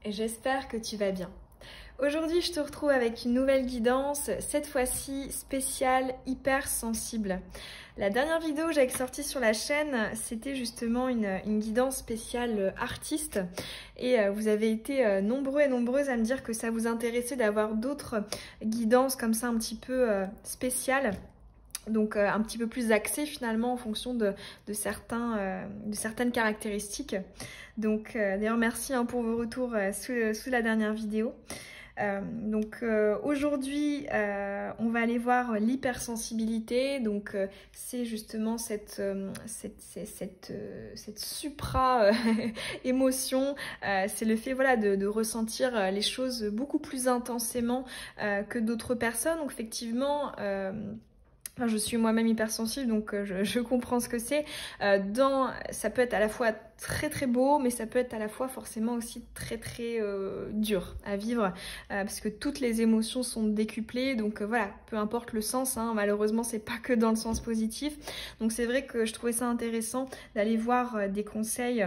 et j'espère que tu vas bien. Aujourd'hui, je te retrouve avec une nouvelle guidance, cette fois-ci spéciale hyper sensible. La dernière vidéo que j'avais sortie sur la chaîne, c'était justement une guidance spéciale artiste. Et vous avez été nombreux et nombreuses à me dire que ça vous intéressait d'avoir d'autres guidances comme ça un petit peu spéciales. Donc un petit peu plus axé finalement en fonction de certaines caractéristiques. Donc d'ailleurs merci pour vos retours sous la dernière vidéo. Aujourd'hui on va aller voir l'hypersensibilité. Donc c'est justement cette supra émotion. C'est le fait voilà, de ressentir les choses beaucoup plus intensément que d'autres personnes. Donc effectivement je suis moi-même hypersensible, donc je comprends ce que c'est. Ça peut être à la fois très très beau, mais ça peut être à la fois forcément aussi très très dur à vivre, parce que toutes les émotions sont décuplées, donc voilà, peu importe le sens, hein, malheureusement c'est pas que dans le sens positif. Donc c'est vrai que je trouvais ça intéressant d'aller voir des conseils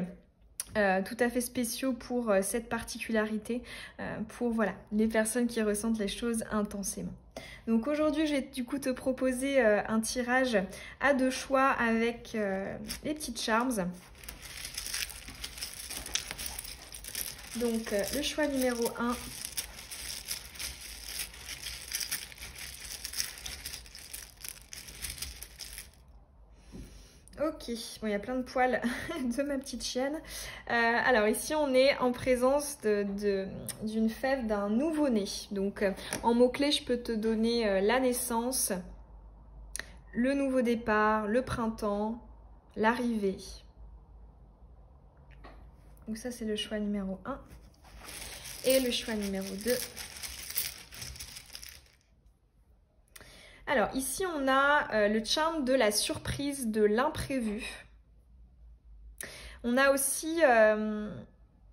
tout à fait spéciaux pour cette particularité, pour voilà, les personnes qui ressentent les choses intensément. Donc aujourd'hui, je vais du coup te proposer un tirage à deux choix avec les petites charms. Donc le choix numéro 1. Ok, bon, il y a plein de poils de ma petite chienne. Alors ici on est en présence d'une fève d'un nouveau-né. Donc en mots-clés je peux te donner la naissance, le nouveau départ, le printemps, l'arrivée. Donc ça c'est le choix numéro 1. Et le choix numéro 2. Alors ici on a le charme de la surprise, de l'imprévu. On a aussi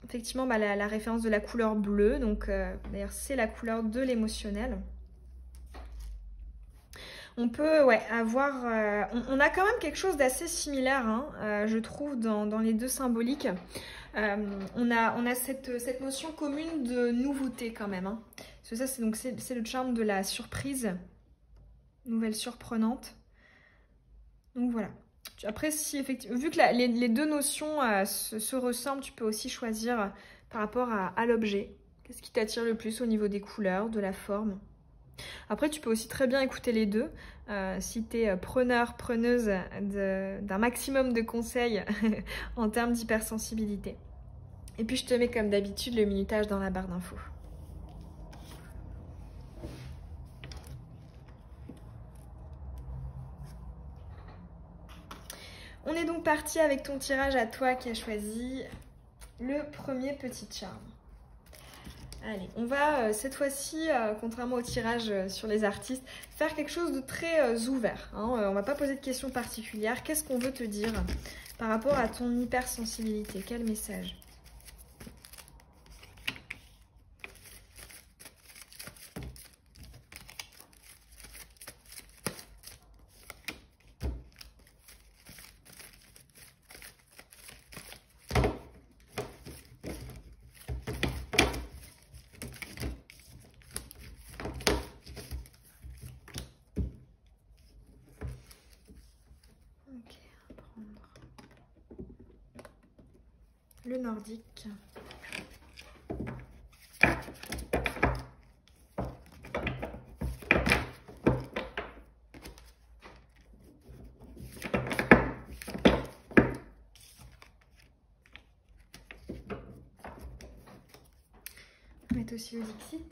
effectivement la référence de la couleur bleue, donc d'ailleurs c'est la couleur de l'émotionnel. On peut avoir, on a quand même quelque chose d'assez similaire, hein, je trouve, dans les deux symboliques. On a cette notion commune de nouveauté quand même, hein. Parce que ça c'est le charme de la surprise, nouvelle surprenante. Donc voilà. Après, si effectivement, vu que les deux notions se ressemblent, tu peux aussi choisir par rapport à l'objet. Qu'est-ce qui t'attire le plus au niveau des couleurs, de la forme? Après, tu peux aussi très bien écouter les deux. Si tu es preneur, preneuse d'un maximum de conseils en termes d'hypersensibilité. Et puis, je te mets comme d'habitude le minutage dans la barre d'infos. On est donc parti avec ton tirage à toi qui as choisi le premier petit charme. Allez, on va cette fois-ci, contrairement au tirage sur les artistes, faire quelque chose de très ouvert, hein. On ne va pas poser de questions particulières. Qu'est-ce qu'on veut te dire par rapport à ton hypersensibilité? Quel message? Le nordique. On va mettre aussi le Dixit.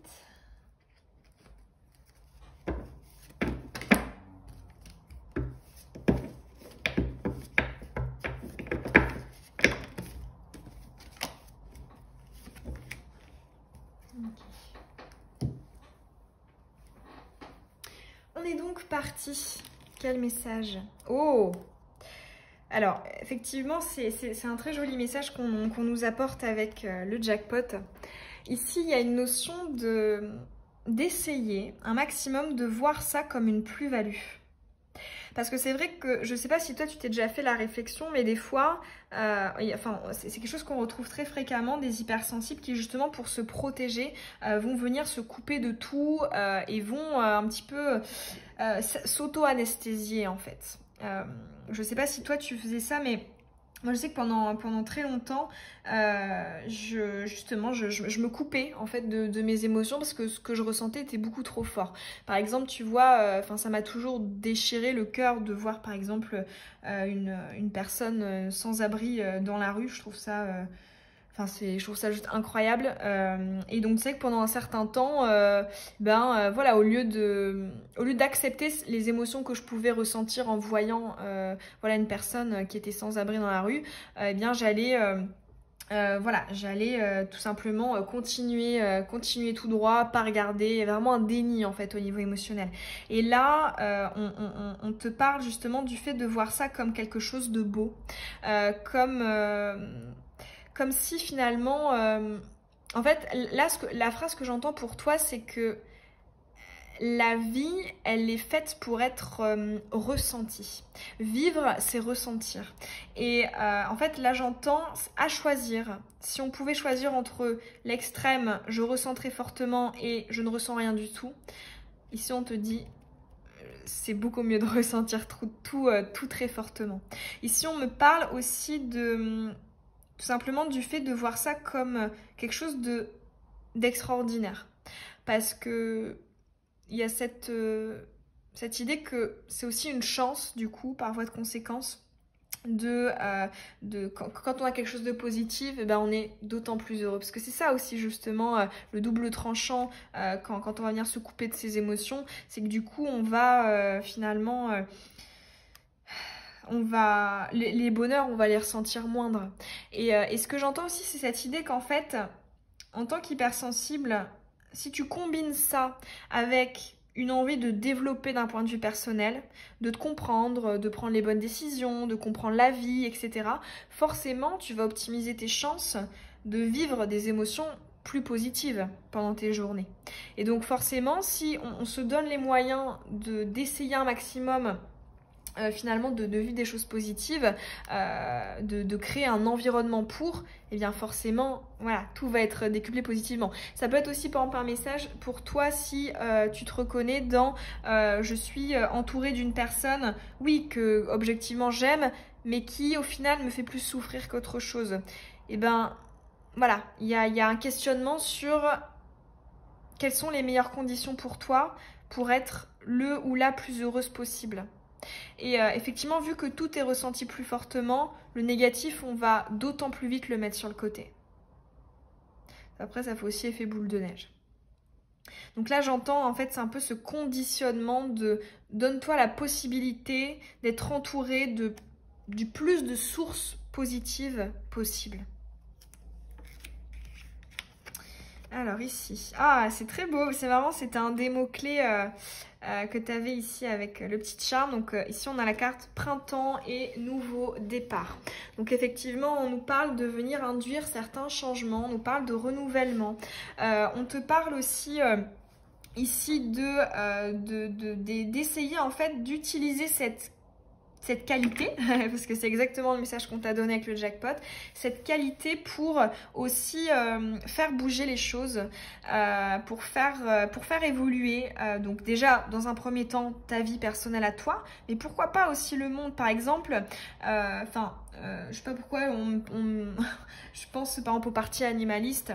On est donc parti. Quel message? Oh! Alors, effectivement, c'est un très joli message qu'on nous apporte avec le jackpot. Ici, il y a une notion d'essayer un maximum de voir ça comme une plus-value. Parce que c'est vrai que, je sais pas si toi tu t'es déjà fait la réflexion, mais des fois, enfin, c'est quelque chose qu'on retrouve très fréquemment, des hypersensibles qui justement pour se protéger vont venir se couper de tout et vont un petit peu s'auto-anesthésier en fait. Je sais pas si toi tu faisais ça, mais moi je sais que pendant très longtemps, je me coupais en fait de mes émotions parce que ce que je ressentais était beaucoup trop fort. Par exemple, tu vois, enfin ça m'a toujours déchiré le cœur de voir par exemple une personne sans abri dans la rue. Je trouve ça enfin, je trouve ça juste incroyable. Et donc, tu sais que pendant un certain temps, voilà, au lieu d'accepter les émotions que je pouvais ressentir en voyant voilà, une personne qui était sans abri dans la rue, eh bien, j'allais tout simplement continuer tout droit, pas regarder, vraiment un déni en fait au niveau émotionnel. Et là, on te parle justement du fait de voir ça comme quelque chose de beau, comme si finalement, en fait, là, la phrase que j'entends pour toi, c'est que la vie, elle est faite pour être ressentie. Vivre, c'est ressentir. Et en fait, là, j'entends à choisir. Si on pouvait choisir entre l'extrême, je ressens très fortement et je ne ressens rien du tout. Ici, on te dit, c'est beaucoup mieux de ressentir tout très fortement. Ici, on me parle aussi tout simplement du fait de voir ça comme quelque chose d'extraordinaire. Parce que il y a cette idée que c'est aussi une chance, du coup, par voie de conséquence, quand on a quelque chose de positif, eh ben on est d'autant plus heureux. Parce que c'est ça aussi, justement, le double tranchant quand on va venir se couper de ses émotions, c'est que du coup, on va finalement... les bonheurs, on va les ressentir moindres. Et ce que j'entends aussi, c'est cette idée qu'en fait, en tant qu'hypersensible, si tu combines ça avec une envie de développer d'un point de vue personnel, de te comprendre, de prendre les bonnes décisions, de comprendre la vie, etc., forcément, tu vas optimiser tes chances de vivre des émotions plus positives pendant tes journées. Et donc forcément, si on se donne les moyens d'essayer un maximum finalement de vivre des choses positives, de créer un environnement pour, et bien forcément, voilà, tout va être décuplé positivement. Ça peut être aussi par exemple un message pour toi si tu te reconnais dans je suis entourée d'une personne, oui, que objectivement j'aime, mais qui au final me fait plus souffrir qu'autre chose. Et ben voilà, il y a un questionnement sur quelles sont les meilleures conditions pour toi pour être le ou la plus heureuse possible. Et effectivement, vu que tout est ressenti plus fortement, le négatif, on va d'autant plus vite le mettre sur le côté. Après, ça fait aussi effet boule de neige. Donc là, j'entends, en fait, c'est un peu ce conditionnement de donne-toi la possibilité d'être entouré du plus de sources positives possibles. Alors ici, ah c'est très beau, c'est marrant, c'était un des mots-clés que tu avais ici avec le petit charme. Donc ici on a la carte printemps et nouveau départ. Donc effectivement on nous parle de venir induire certains changements, on nous parle de renouvellement. On te parle aussi ici d'essayer en fait d'utiliser cette qualité, parce que c'est exactement le message qu'on t'a donné avec le jackpot, cette qualité pour aussi faire bouger les choses, pour faire évoluer, donc déjà dans un premier temps ta vie personnelle à toi, mais pourquoi pas aussi le monde, par exemple, je sais pas pourquoi je pense par exemple au parti animaliste.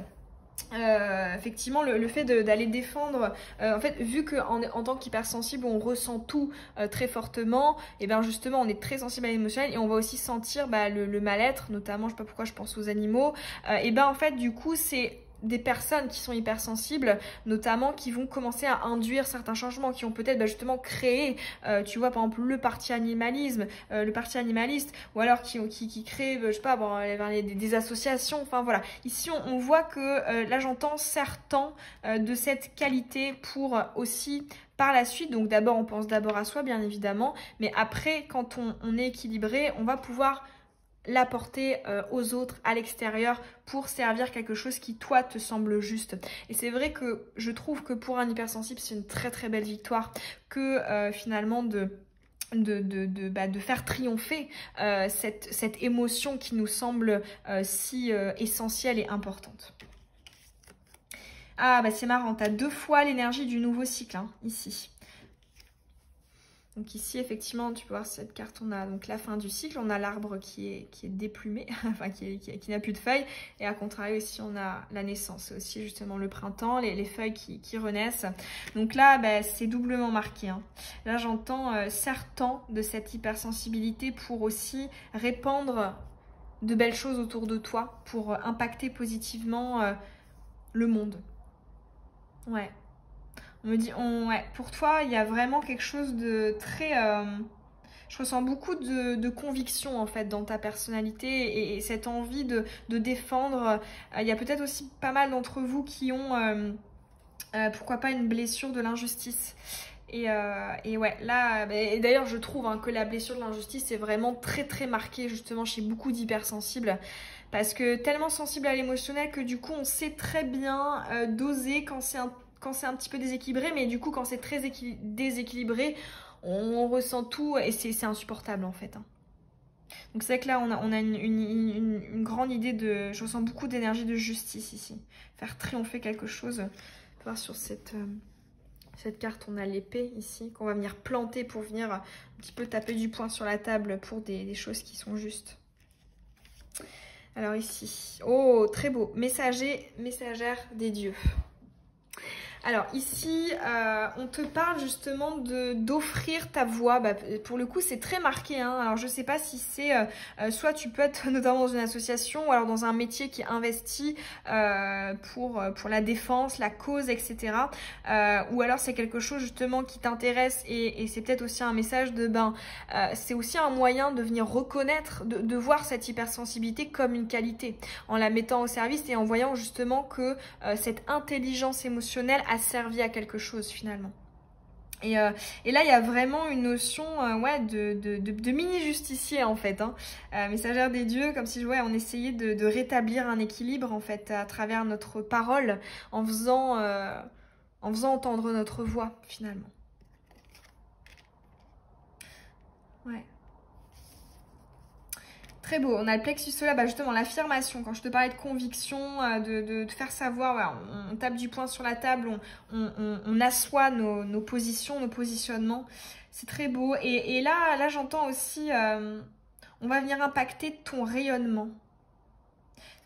Effectivement le fait d'aller défendre en fait vu qu'en tant qu'hypersensible on ressent tout très fortement, et bien justement on est très sensible à l'émotionnel et on va aussi sentir le mal-être, notamment je sais pas pourquoi je pense aux animaux, et ben en fait du coup c'est des personnes qui sont hypersensibles, notamment qui vont commencer à induire certains changements, qui ont peut-être justement créé, tu vois par exemple le parti animalisme, le parti animaliste, ou alors qui créent, je sais pas, des associations, enfin voilà. Ici on voit que là j'entends certains de cette qualité pour aussi par la suite, donc d'abord on pense d'abord à soi bien évidemment, mais après quand on est équilibré, on va pouvoir l'apporter aux autres à l'extérieur pour servir quelque chose qui toi te semble juste. Et c'est vrai que je trouve que pour un hypersensible c'est une très très belle victoire que finalement de faire triompher cette émotion qui nous semble si essentielle et importante. Ah, bah c'est marrant, tu as 2 fois l'énergie du nouveau cycle, hein, ici. Donc ici, effectivement, tu peux voir cette carte, on a donc la fin du cycle, on a l'arbre qui est déplumé, enfin qui n'a plus de feuilles, et à contrario, ici, on a la naissance, c'est aussi justement le printemps, les feuilles qui renaissent. Donc là, bah, c'est doublement marqué, hein. Là, j'entends certains de cette hypersensibilité pour aussi répandre de belles choses autour de toi, pour impacter positivement le monde. Ouais. On me dit, ouais, pour toi, il y a vraiment quelque chose de très... je ressens beaucoup de conviction, en fait, dans ta personnalité et cette envie de défendre. Il y a peut-être aussi pas mal d'entre vous qui ont, pourquoi pas, une blessure de l'injustice. Et ouais, là, et d'ailleurs, je trouve hein, que la blessure de l'injustice est vraiment très, très marquée, justement, chez beaucoup d'hypersensibles. Parce que tellement sensible à l'émotionnel que du coup, on sait très bien doser quand c'est un petit peu déséquilibré, mais du coup quand c'est très déséquilibré, on ressent tout et c'est insupportable en fait, hein. Donc c'est vrai que là on a une grande idée de... Je ressens beaucoup d'énergie de justice ici. Faire triompher quelque chose. On peut voir sur cette carte, on a l'épée ici, qu'on va venir planter pour venir un petit peu taper du poing sur la table pour des choses qui sont justes. Alors ici, oh très beau, messager, messagère des dieux. Alors ici, on te parle justement d'offrir ta voix. Bah, pour le coup, c'est très marqué, hein. Alors je sais pas si c'est... soit tu peux être notamment dans une association ou alors dans un métier qui investit pour la défense, la cause, etc. Ou alors c'est quelque chose justement qui t'intéresse et c'est peut-être aussi un message de... c'est aussi un moyen de venir reconnaître, de voir cette hypersensibilité comme une qualité en la mettant au service et en voyant justement que cette intelligence émotionnelle a servi à quelque chose finalement. Et là, il y a vraiment une notion ouais, de mini-justicier en fait, hein. Messagère des dieux, comme si ouais, on essayait de rétablir un équilibre en fait à travers notre parole en faisant entendre notre voix finalement. Ouais. Très beau, on a le plexus solaire, bah justement l'affirmation, quand je te parlais de conviction, de te faire savoir, voilà, on tape du poing sur la table, on assoit nos positions, nos positionnements, c'est très beau. Et là j'entends aussi, on va venir impacter ton rayonnement.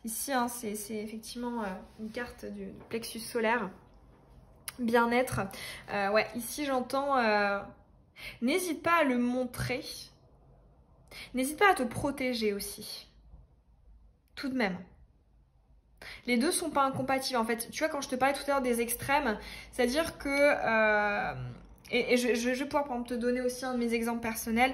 Ici, hein, c'est effectivement une carte du plexus solaire, bien-être. Ouais, ici j'entends, n'hésite pas à le montrer. N'hésite pas à te protéger aussi. Tout de même. Les deux sont pas incompatibles. En fait, tu vois, quand je te parlais tout à l'heure des extrêmes, c'est-à-dire que... et je vais pouvoir par exemple, te donner aussi un de mes exemples personnels.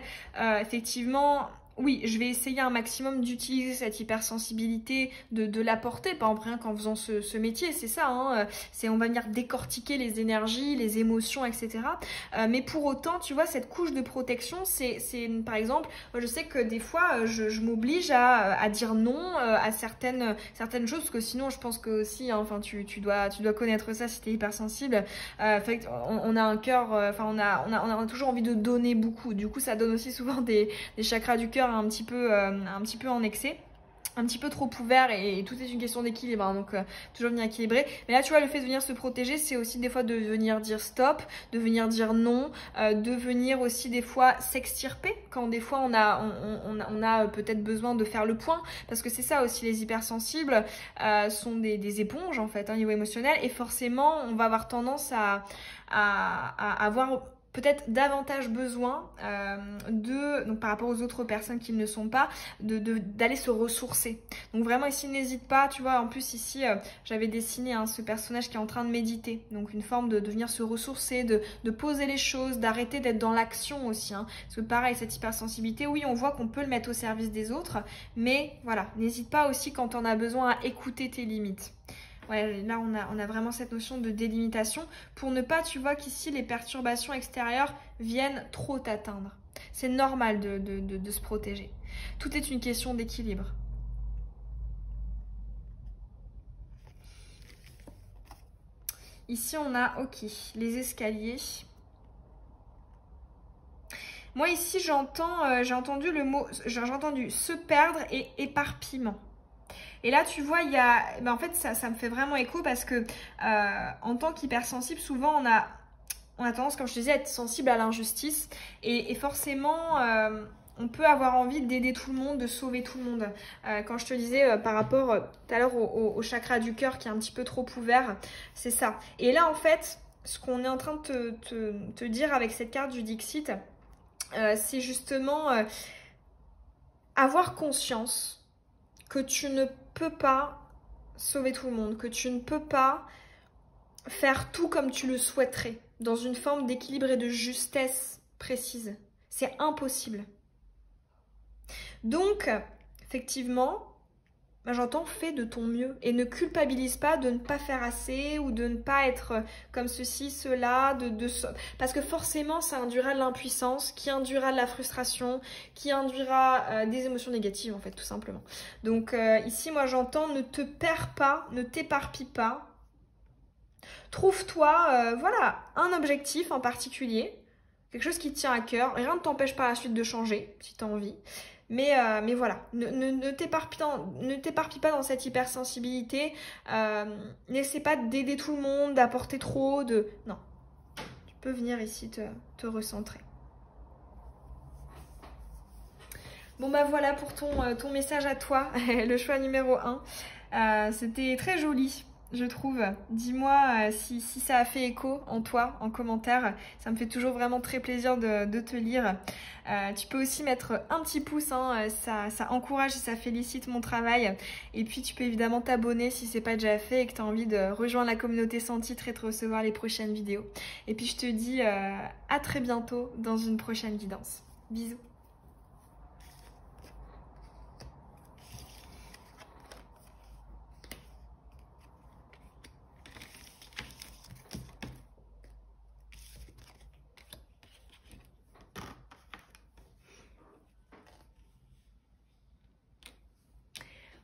Effectivement... Oui, je vais essayer un maximum d'utiliser cette hypersensibilité, de l'apporter, par exemple rien qu'en faisant ce métier, c'est ça, hein, on va venir décortiquer les énergies, les émotions, etc. Mais pour autant, tu vois, cette couche de protection, c'est par exemple, je sais que des fois, je m'oblige à dire non à certaines choses, parce que sinon, je pense que aussi, hein, enfin, tu dois connaître ça si tu es hypersensible. On a un cœur, enfin, on a toujours envie de donner beaucoup. Du coup, ça donne aussi souvent des chakras du cœur un petit peu en excès, un petit peu trop ouvert et tout est une question d'équilibre, hein, donc toujours venir équilibrer. Mais là tu vois, le fait de venir se protéger, c'est aussi des fois de venir dire stop, de venir dire non, de venir aussi des fois s'extirper quand des fois on a peut-être besoin de faire le point, parce que c'est ça aussi, les hypersensibles sont des éponges en fait, hein, niveau émotionnel, et forcément on va avoir tendance à avoir peut-être davantage besoin donc par rapport aux autres personnes qui ne le sont pas, d'aller se ressourcer. Donc vraiment ici, n'hésite pas, tu vois, en plus ici, j'avais dessiné ce personnage qui est en train de méditer, donc une forme de venir se ressourcer, de poser les choses, d'arrêter d'être dans l'action aussi, hein. Parce que pareil, cette hypersensibilité, oui, on voit qu'on peut le mettre au service des autres, mais voilà, n'hésite pas aussi quand on a besoin à écouter tes limites. Ouais, là, on a vraiment cette notion de délimitation pour ne pas, tu vois, qu'ici, les perturbations extérieures viennent trop t'atteindre. C'est normal de se protéger. Tout est une question d'équilibre. Ici, on a, ok, les escaliers. Moi ici j'ai entendu le mot, j'ai entendu se perdre et éparpillement. Et là, tu vois, il y a, ben, en fait, ça me fait vraiment écho parce que en tant qu'hypersensible, souvent on a tendance, comme je te disais, à être sensible à l'injustice et forcément, on peut avoir envie d'aider tout le monde, de sauver tout le monde. Quand je te disais par rapport tout à l'heure au chakra du cœur qui est un petit peu trop ouvert, c'est ça. Et là, en fait, ce qu'on est en train de te dire avec cette carte du Dixit, c'est justement avoir conscience que tu ne peux pas sauver tout le monde, que tu ne peux pas faire tout comme tu le souhaiterais, dans une forme d'équilibre et de justesse précise. C'est impossible. Donc, effectivement, ben, j'entends fais de ton mieux et ne culpabilise pas de ne pas faire assez ou de ne pas être comme ceci, cela, parce que forcément ça induira de l'impuissance, qui induira de la frustration, qui induira des émotions négatives en fait tout simplement. Donc ici moi j'entends ne te perds pas, ne t'éparpille pas. Trouve-toi voilà un objectif en particulier, quelque chose qui te tient à cœur, rien ne t'empêche par la suite de changer si tu as envie. Mais voilà, ne t'éparpille pas dans cette hypersensibilité. N'essaie pas d'aider tout le monde, d'apporter trop, Non, tu peux venir ici te recentrer. Bon bah voilà pour ton message à toi, le choix numéro 1. C'était très joli. Je trouve. Dis-moi si ça a fait écho en toi, en commentaire. Ça me fait toujours vraiment très plaisir de te lire. Tu peux aussi mettre un petit pouce, hein, ça encourage et ça félicite mon travail. Et puis tu peux évidemment t'abonner si c'est pas déjà fait et que tu as envie de rejoindre la communauté sans titre et de recevoir les prochaines vidéos. Et puis je te dis à très bientôt dans une prochaine guidance. Bisous.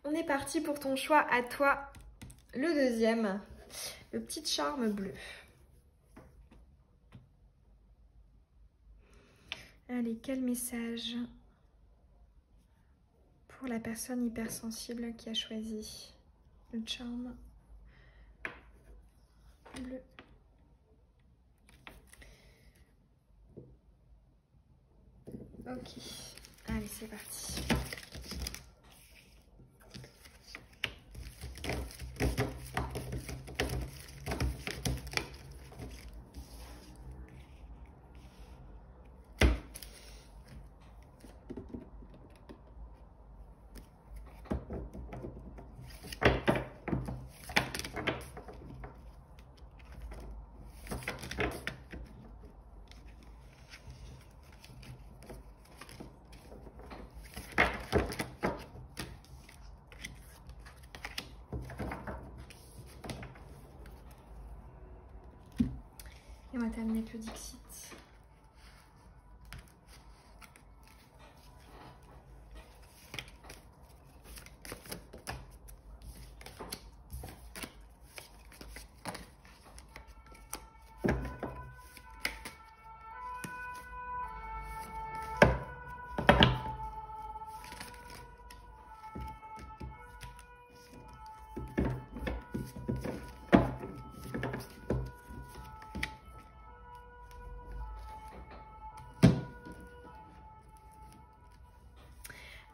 On est parti pour ton choix à toi, le deuxième, le petit charme bleu. Allez, quel message pour la personne hypersensible qui a choisi le charme bleu? Ok, allez, c'est parti. Et on va terminer avec le Dixit.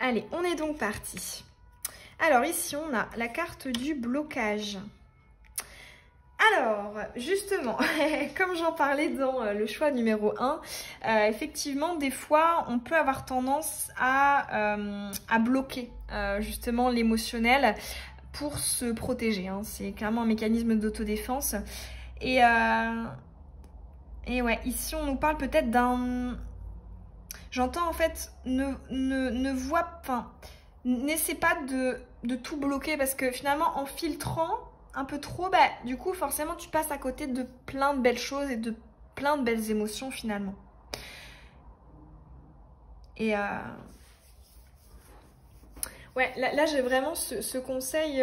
Allez, on est donc parti. Alors ici, on a la carte du blocage. Alors, justement, comme j'en parlais dans le choix numéro 1, effectivement, des fois, on peut avoir tendance à bloquer justement l'émotionnel pour se protéger. Hein. C'est clairement un mécanisme d'autodéfense. Et ouais, ici, on nous parle peut-être d'un... J'entends en fait, n'essaie pas de tout bloquer parce que finalement en filtrant un peu trop, bah, du coup forcément tu passes à côté de plein de belles choses et de plein de belles émotions finalement. Et ouais, là j'ai vraiment ce conseil.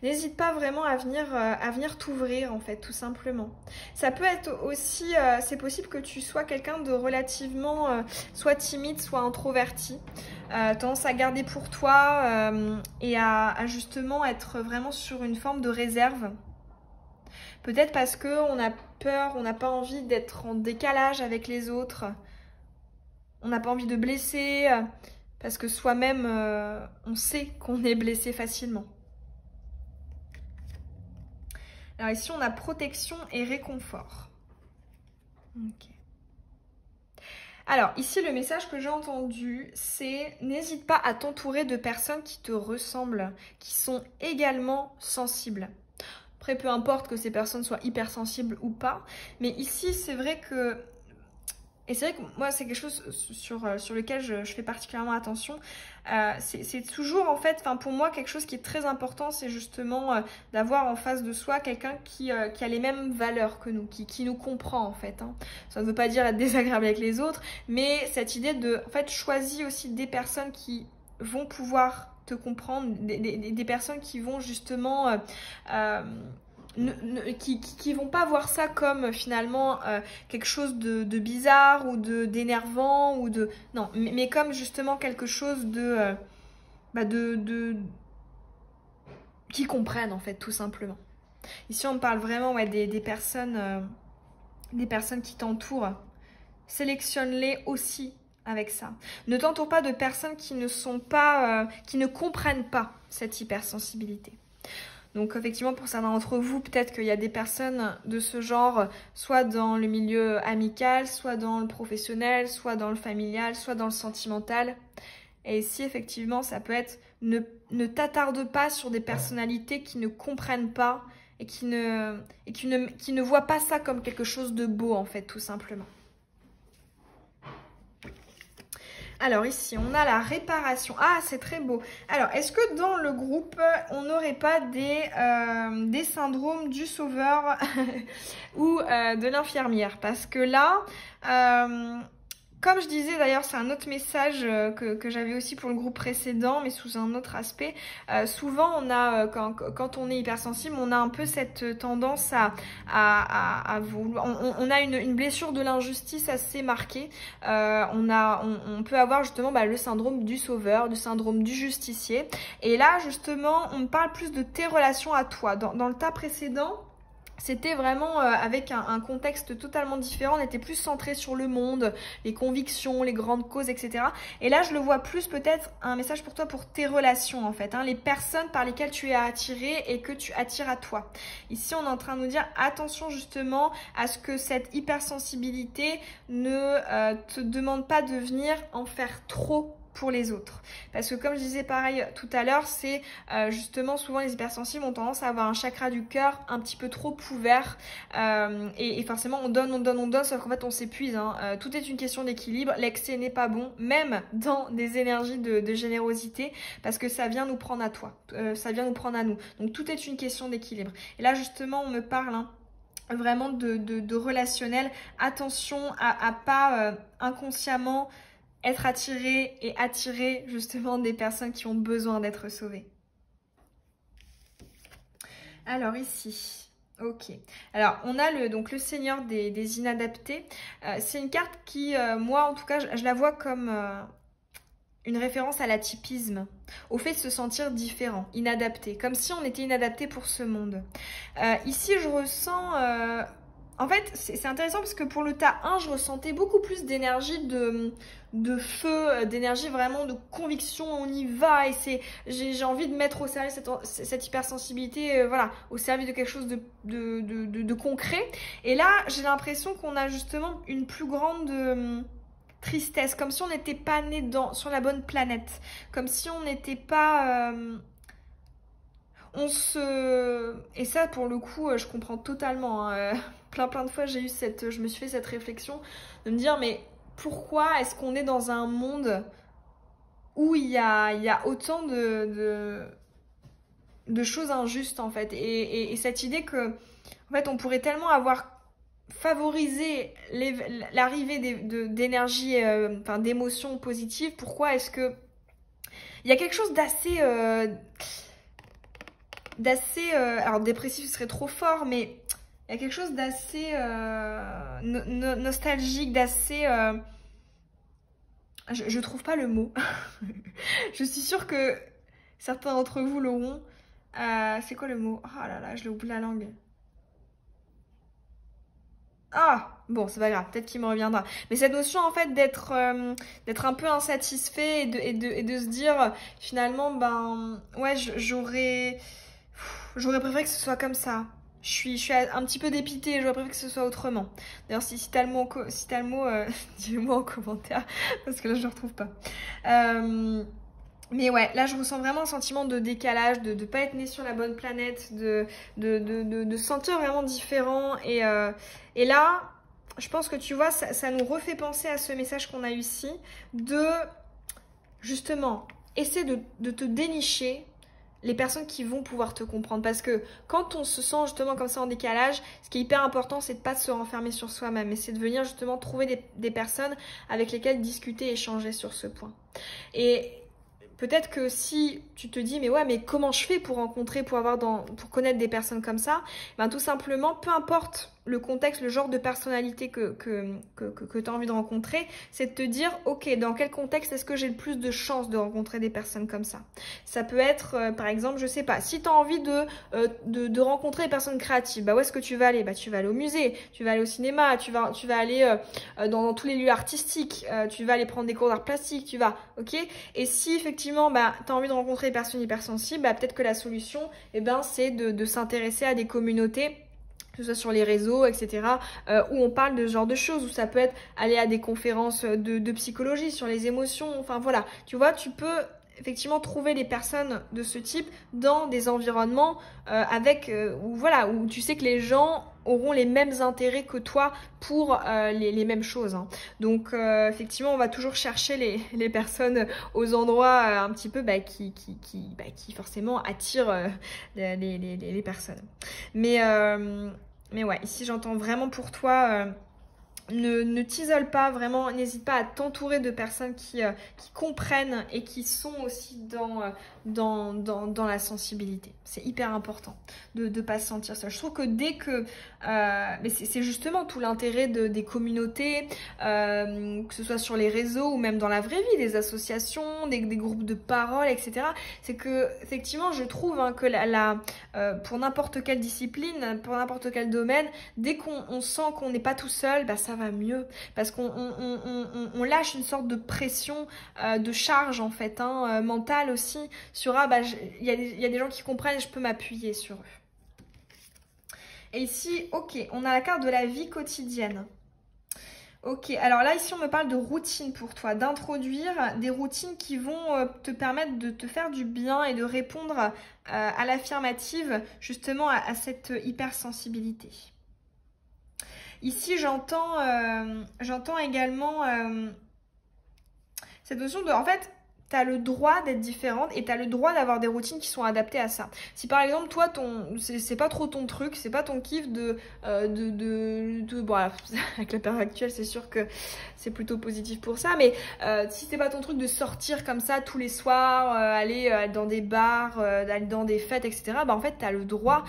N'hésite pas vraiment à venir t'ouvrir en fait, tout simplement. Ça peut être aussi, c'est possible que tu sois quelqu'un de relativement, soit timide, soit introverti. Tendance à garder pour toi et à justement être vraiment sur une forme de réserve. Peut-être parce qu'on a peur, on n'a pas envie d'être en décalage avec les autres. On n'a pas envie de blesser, parce que soi-même, on sait qu'on est blessé facilement. Alors ici, on a protection et réconfort. Ok. Alors ici, le message que j'ai entendu, c'est n'hésite pas à t'entourer de personnes qui te ressemblent, qui sont également sensibles. Après, peu importe que ces personnes soient hypersensibles ou pas, mais ici, c'est vrai que... Et c'est vrai que moi, c'est quelque chose sur lequel je fais particulièrement attention. C'est toujours, en fait, pour moi, quelque chose qui est très important, c'est justement d'avoir en face de soi quelqu'un qui a les mêmes valeurs que nous, qui nous comprend, en fait. Hein. Ça ne veut pas dire être désagréable avec les autres, mais cette idée de, en fait, choisir aussi des personnes qui vont pouvoir te comprendre, des personnes qui vont justement... qui vont pas voir ça comme finalement quelque chose de bizarre ou d'énervant ou de non mais comme justement quelque chose de qui comprennent en fait tout simplement. Ici on parle vraiment des personnes qui t'entourent. Sélectionne-les aussi avec ça. Ne t'entoure pas de personnes qui ne sont pas qui ne comprennent pas cette hypersensibilité. Donc effectivement, pour certains d'entre vous, peut-être qu'il y a des personnes de ce genre, soit dans le milieu amical, soit dans le professionnel, soit dans le familial, soit dans le sentimental. Et ici, effectivement, ça peut être ne t'attarde pas sur des personnalités qui ne comprennent pas et qui ne voient pas ça comme quelque chose de beau, en fait, tout simplement. Alors ici, on a la réparation. Ah, c'est très beau. Alors, est-ce que dans le groupe, on n'aurait pas des syndromes du sauveur ou de l'infirmière? Parce que là, comme je disais d'ailleurs, c'est un autre message que j'avais aussi pour le groupe précédent, mais sous un autre aspect. Souvent, on a quand on est hypersensible, on a un peu cette tendance à vouloir... On a une blessure de l'injustice assez marquée. On peut avoir justement le syndrome du sauveur, du syndrome du justicier. Et là, justement, on parle plus de tes relations à toi. Dans le tas précédent, c'était vraiment avec un contexte totalement différent, on était plus centré sur le monde, les convictions, les grandes causes, etc. Et là, je le vois plus peut-être un message pour toi, pour tes relations en fait, hein, les personnes par lesquelles tu es attiré et que tu attires à toi. Ici, on est en train de nous dire attention justement à ce que cette hypersensibilité ne te demande pas de venir en faire trop pour les autres. Parce que comme je disais pareil tout à l'heure, c'est justement souvent les hypersensibles ont tendance à avoir un chakra du cœur un petit peu trop ouvert et forcément on donne, sauf qu'en fait on s'épuise. Hein. Tout est une question d'équilibre, l'excès n'est pas bon, même dans des énergies de générosité, parce que ça vient nous prendre à toi, ça vient nous prendre à nous. Donc tout est une question d'équilibre. Et là justement on me parle vraiment de relationnel. Attention à pas inconsciemment être attiré et attirer justement des personnes qui ont besoin d'être sauvées. Alors ici, ok. Alors on a donc le Seigneur des inadaptés. C'est une carte qui, moi en tout cas, je la vois comme une référence à l'atypisme, au fait de se sentir différent, inadapté, comme si on était inadapté pour ce monde. Ici je ressens... En fait, c'est intéressant parce que pour le tas 1, je ressentais beaucoup plus d'énergie de feu, d'énergie vraiment de conviction, on y va et j'ai envie de mettre au service cette hypersensibilité, voilà, au service de quelque chose de concret. Et là, j'ai l'impression qu'on a justement une plus grande tristesse, comme si on n'était pas né sur la bonne planète, comme si on n'était pas... Et ça, pour le coup, je comprends totalement. Hein. Plein de fois, je me suis fait cette réflexion de me dire, mais pourquoi est-ce qu'on est dans un monde où il y a autant de choses injustes, en fait. Et cette idée que, en fait, on pourrait tellement avoir favorisé l'arrivée d'énergie, d'émotions positives. Pourquoi est-ce que... Il y a quelque chose d'assez... d'assez... alors dépressif ce serait trop fort, mais il y a quelque chose d'assez nostalgique, d'assez... je trouve pas le mot. Je suis sûre que certains d'entre vous l'auront. C'est quoi le mot? Oh là là, je l'ai oublié la langue. Ah, bon, c'est pas grave, peut-être qu'il me reviendra. Mais cette notion, en fait, d'être un peu insatisfait et de se dire, finalement, ben, ouais, j'aurais préféré que ce soit comme ça. Je suis un petit peu dépitée, j'aurais préféré que ce soit autrement. D'ailleurs, si t'as le mot, dis-le-moi en commentaire, parce que là, je le retrouve pas. Mais ouais, là je ressens vraiment un sentiment de décalage, de ne pas être né sur la bonne planète, de se sentir vraiment différent. Et là, je pense que tu vois, ça nous refait penser à ce message qu'on a eu ici, de justement essayer de te dénicher les personnes qui vont pouvoir te comprendre. Parce que quand on se sent justement comme ça en décalage, ce qui est hyper important, c'est de pas se renfermer sur soi-même, mais c'est de venir justement trouver des personnes avec lesquelles discuter, échanger sur ce point. Et peut-être que si tu te dis mais ouais mais comment je fais pour rencontrer, pour connaître des personnes comme ça, ben tout simplement, peu importe le contexte, le genre de personnalité que tu as envie de rencontrer, c'est de te dire ok, dans quel contexte est-ce que j'ai le plus de chances de rencontrer des personnes comme ça. Ça peut être par exemple, je sais pas, si tu as envie de rencontrer des personnes créatives, bah où est-ce que tu vas aller? Bah tu vas aller au musée, tu vas aller au cinéma, tu vas aller dans tous les lieux artistiques, tu vas aller prendre des cours d'art plastique, ok. Et si effectivement bah, tu as envie de rencontrer des personnes hypersensibles, bah peut-être que la solution, eh ben, c'est de s'intéresser à des communautés, que ce soit sur les réseaux, etc., où on parle de ce genre de choses, où ça peut être aller à des conférences de psychologie sur les émotions, enfin voilà, tu vois, tu peux effectivement trouver des personnes de ce type dans des environnements où tu sais que les gens auront les mêmes intérêts que toi pour les mêmes choses. Hein. Donc effectivement, on va toujours chercher les personnes aux endroits un petit peu qui forcément attirent les personnes. Mais ouais, ici j'entends vraiment pour toi... Ne t'isole pas, vraiment, n'hésite pas à t'entourer de personnes qui comprennent et qui sont aussi dans la sensibilité. C'est hyper important de ne pas se sentir seul. Je trouve que dès que... mais c'est justement tout l'intérêt des communautés, que ce soit sur les réseaux ou même dans la vraie vie, des associations, des groupes de parole, etc. C'est que, effectivement, je trouve que pour n'importe quelle discipline, pour n'importe quel domaine, dès qu'on sent qu'on n'est pas tout seul, bah, ça va mieux. Parce qu'on lâche une sorte de pression, de charge, en fait, mentale aussi, sur il y a des gens qui comprennent et je peux m'appuyer sur eux. Et ici, ok, on a la carte de la vie quotidienne. Ok, alors là, ici, on me parle de routine pour toi, d'introduire des routines qui vont te permettre de te faire du bien et de répondre à l'affirmative, justement, à cette hypersensibilité. Ici, j'entends également cette notion de... En fait, tu as le droit d'être différente et tu as le droit d'avoir des routines qui sont adaptées à ça. Si par exemple, toi, c'est pas trop ton truc, c'est pas ton kiff bon, avec la période actuelle, c'est sûr que c'est plutôt positif pour ça, mais si c'est pas ton truc de sortir comme ça tous les soirs, aller dans des bars, aller dans des fêtes, etc., bah en fait, tu as le droit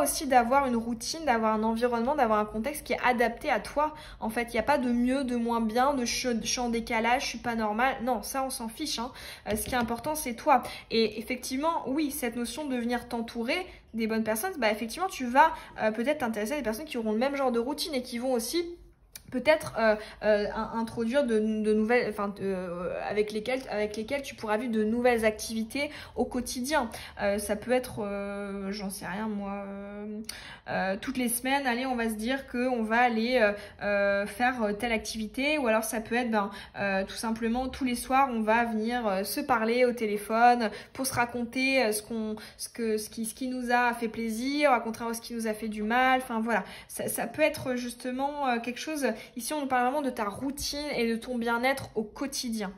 aussi d'avoir une routine, d'avoir un environnement, d'avoir un contexte qui est adapté à toi. En fait, il n'y a pas de mieux, de moins bien, de je suis en décalage, je suis pas normale. Non, ça, on s'en fiche. Ce qui est important, c'est toi. Et effectivement, oui, cette notion de venir t'entourer des bonnes personnes, bah effectivement, tu vas peut-être t'intéresser à des personnes qui auront le même genre de routine et qui vont aussi peut-être introduire de nouvelles, avec lesquelles tu pourras vivre de nouvelles activités au quotidien. Ça peut être, j'en sais rien moi, toutes les semaines, allez, on va se dire qu'on va aller faire telle activité, ou alors ça peut être tout simplement tous les soirs, on va venir se parler au téléphone pour se raconter ce qui nous a fait plaisir, raconter ce qui nous a fait du mal, enfin voilà. Ça peut être justement quelque chose. Ici, on nous parle vraiment de ta routine et de ton bien-être au quotidien.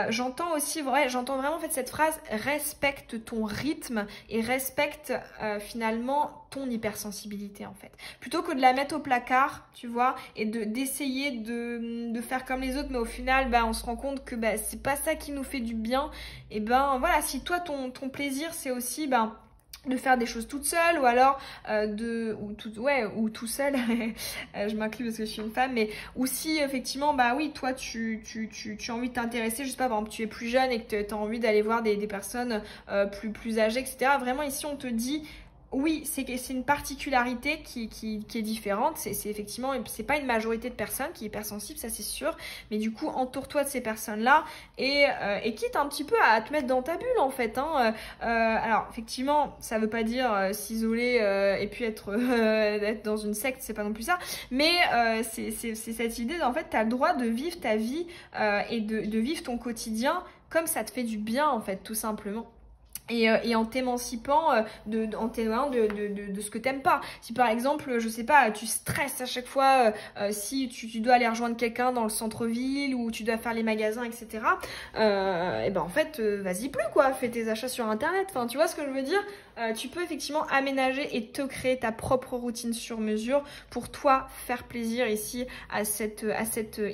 J'entends vraiment en fait cette phrase, respecte ton rythme et respecte finalement ton hypersensibilité en fait. Plutôt que de la mettre au placard, tu vois, et d'essayer de faire comme les autres, mais au final, on se rend compte que c'est pas ça qui nous fait du bien. Et voilà, si toi ton plaisir c'est aussi de faire des choses toute seule ou alors ou tout seul je m'inclus parce que je suis une femme, mais ou si effectivement bah oui toi tu as envie de t'intéresser, je sais pas, par exemple tu es plus jeune et que tu as envie d'aller voir des personnes plus âgées, etc. Vraiment ici on te dit oui, c'est une particularité qui est différente. C'est effectivement, c'est pas une majorité de personnes qui est hypersensible, ça c'est sûr. Mais du coup, entoure-toi de ces personnes-là et quitte un petit peu à te mettre dans ta bulle en fait. Hein. Alors effectivement, ça veut pas dire s'isoler et puis être dans une secte, c'est pas non plus ça. Mais c'est cette idée en fait, t'as le droit de vivre ta vie et de vivre ton quotidien comme ça te fait du bien en fait, tout simplement. Et en t'émancipant en t'éloignant de ce que t'aimes pas. Si par exemple, je sais pas, tu stresses à chaque fois si tu dois aller rejoindre quelqu'un dans le centre-ville ou tu dois faire les magasins, etc. Et ben en fait, vas-y plus quoi, fais tes achats sur internet. Enfin, tu vois ce que je veux dire? Tu peux effectivement aménager et te créer ta propre routine sur mesure pour toi faire plaisir ici à cette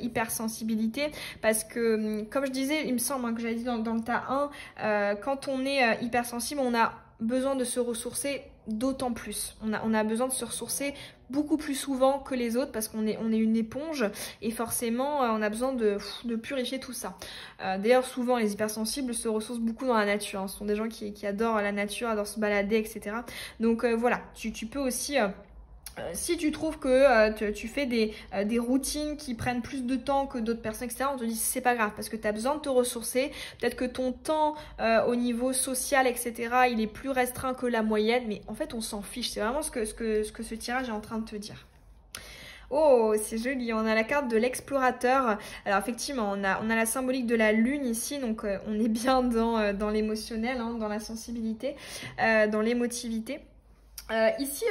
hypersensibilité. Parce que, comme je disais, il me semble hein, que j'avais dit dans le tas 1, quand on est hypersensible, on a besoin de se ressourcer d'autant plus. On a besoin de se ressourcer beaucoup plus souvent que les autres parce qu'on est une éponge et forcément on a besoin de purifier tout ça. D'ailleurs souvent les hypersensibles se ressourcent beaucoup dans la nature. Hein. Ce sont des gens qui adorent la nature, adorent se balader, etc. Donc voilà, tu peux aussi... si tu trouves que tu fais des routines qui prennent plus de temps que d'autres personnes, etc., on te dit c'est pas grave parce que tu as besoin de te ressourcer. Peut-être que ton temps au niveau social, etc., il est plus restreint que la moyenne, mais en fait on s'en fiche. C'est vraiment ce que ce tirage est en train de te dire. Oh, c'est joli, on a la carte de l'explorateur. Alors effectivement, on a la symbolique de la lune ici, donc on est bien dans l'émotionnel, hein, dans la sensibilité, dans l'émotivité. Ici,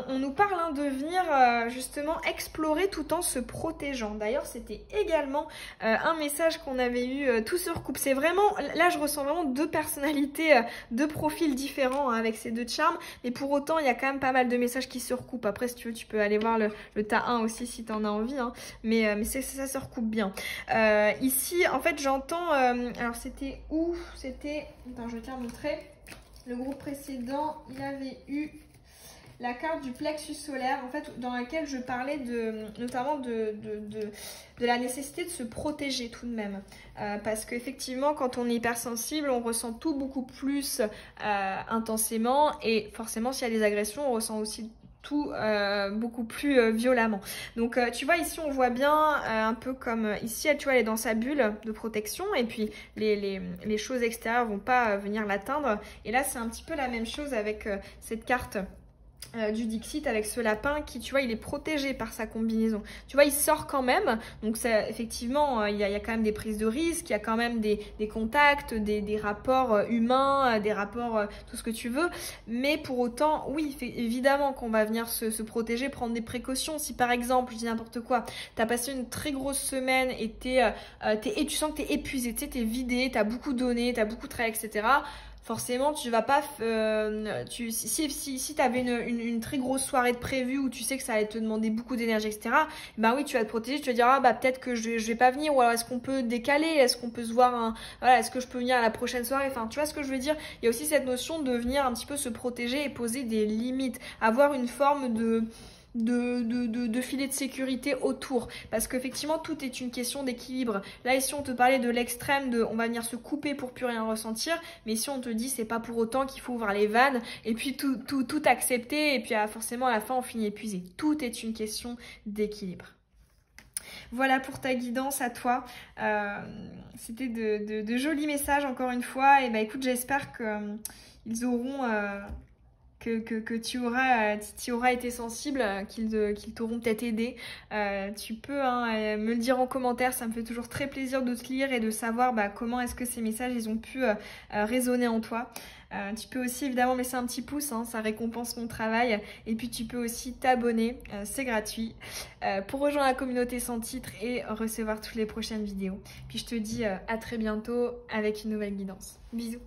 on nous parle hein, de venir justement explorer tout en se protégeant. D'ailleurs, c'était également un message qu'on avait eu tout se recoupe. C'est vraiment, là je ressens vraiment deux personnalités, deux profils différents hein, avec ces deux charmes. Mais pour autant, il y a quand même pas mal de messages qui se recoupent. Après, si tu veux, tu peux aller voir le tas 1 aussi si tu en as envie. Hein. Mais ça se recoupe bien. Ici, en fait, j'entends... alors, c'était où? C'était... Attends, je vais te la montrer. Le groupe précédent, il avait eu... la carte du plexus solaire, en fait, dans laquelle je parlais notamment de la nécessité de se protéger tout de même. Parce qu'effectivement, quand on est hypersensible, on ressent tout beaucoup plus intensément. Et forcément, s'il y a des agressions, on ressent aussi tout beaucoup plus violemment. Donc tu vois ici on voit bien un peu comme ici tu vois elle est dans sa bulle de protection et puis les choses extérieures vont pas venir l'atteindre. Et là c'est un petit peu la même chose avec cette carte du Dixit avec ce lapin qui, tu vois, il est protégé par sa combinaison. Tu vois, il sort quand même. Donc, ça, effectivement, il y a quand même des prises de risques, il y a quand même des contacts, des rapports humains, des rapports, tout ce que tu veux. Mais pour autant, oui, évidemment qu'on va venir se protéger, prendre des précautions. Si par exemple, je dis n'importe quoi, tu as passé une très grosse semaine et tu sens que tu es épuisé, tu sais, tu es vidé, tu as beaucoup donné, tu as beaucoup travaillé, etc. Forcément, tu vas pas... si tu avais une très grosse soirée de prévue où tu sais que ça allait te demander beaucoup d'énergie, etc., ben oui, tu vas te protéger, tu vas dire, ah bah peut-être que je vais pas venir, ou alors est-ce qu'on peut décaler, est-ce qu'on peut se voir, voilà, est-ce que je peux venir à la prochaine soirée, enfin, tu vois ce que je veux dire? Il y a aussi cette notion de venir un petit peu se protéger et poser des limites, avoir une forme de filet de sécurité autour, parce qu'effectivement tout est une question d'équilibre. Là ici on te parlait de l'extrême de on va venir se couper pour plus rien ressentir, mais si on te dit c'est pas pour autant qu'il faut ouvrir les vannes et puis tout accepter et puis forcément à la fin on finit épuisé. Tout est une question d'équilibre. Voilà pour ta guidance à toi. C'était de jolis messages encore une fois. Et bah écoute, j'espère que ils auront que tu auras été sensible, qu'ils t'auront peut-être aidé. Tu peux me le dire en commentaire, ça me fait toujours très plaisir de te lire et de savoir comment est-ce que ces messages ils ont pu résonner en toi. Tu peux aussi évidemment laisser un petit pouce, hein, ça récompense mon travail. Et puis tu peux aussi t'abonner, c'est gratuit, pour rejoindre la communauté sans titre et recevoir toutes les prochaines vidéos. Puis je te dis à très bientôt avec une nouvelle guidance. Bisous.